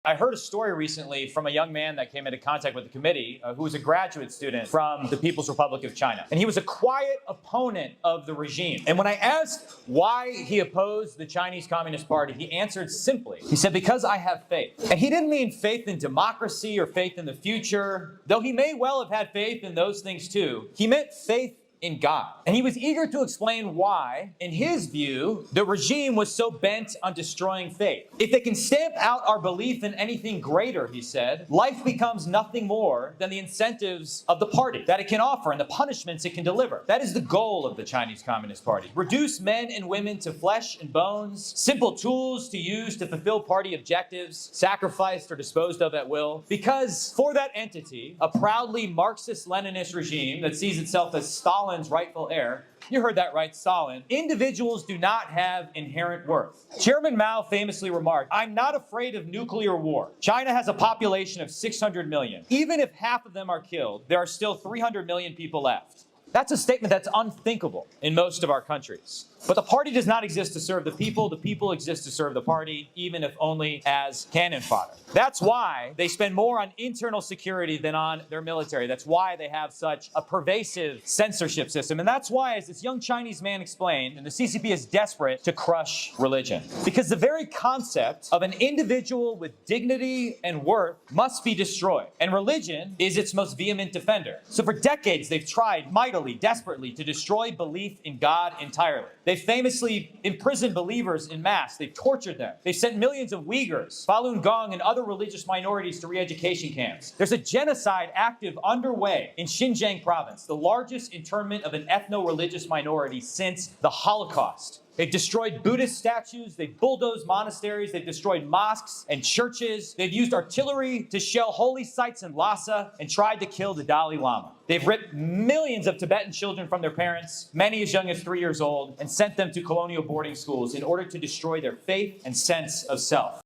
I heard a story recently from a young man that came into contact with the committee who was a graduate student from the People's Republic of China. And he was a quiet opponent of the regime. And when I asked why he opposed the Chinese Communist Party, he answered simply. He said, because I have faith. And he didn't mean faith in democracy or faith in the future, though he may well have had faith in those things too. He meant faith in God. And he was eager to explain why, in his view, the regime was so bent on destroying faith. If they can stamp out our belief in anything greater, he said, life becomes nothing more than the incentives of the party that it can offer and the punishments it can deliver. That is the goal of the Chinese Communist Party. Reduce men and women to flesh and bones, simple tools to use to fulfill party objectives, sacrificed or disposed of at will. Because for that entity, a proudly Marxist-Leninist regime that sees itself as Stalin's rightful heir, you heard that right, Stalin, individuals do not have inherent worth. Chairman Mao famously remarked, I'm not afraid of nuclear war. China has a population of 600 million. Even if half of them are killed, there are still 300 million people left. That's a statement that's unthinkable in most of our countries. But the party does not exist to serve the people exist to serve the party, even if only as cannon fodder. That's why they spend more on internal security than on their military. That's why they have such a pervasive censorship system. And that's why, as this young Chinese man explained, and the CCP is desperate to crush religion. Because the very concept of an individual with dignity and worth must be destroyed. And religion is its most vehement defender. So for decades, they've tried mightily, desperately, to destroy belief in God entirely. They famously imprisoned believers in mass. They've tortured them. They've sent millions of Uyghurs, Falun Gong, and other religious minorities to re-education camps. There's a genocide active underway in Xinjiang province, the largest internment of an ethno-religious minority since the Holocaust. They've destroyed Buddhist statues, they've bulldozed monasteries, they've destroyed mosques and churches, they've used artillery to shell holy sites in Lhasa and tried to kill the Dalai Lama. They've ripped millions of Tibetan children from their parents, many as young as 3 years old, and sent them to colonial boarding schools in order to destroy their faith and sense of self.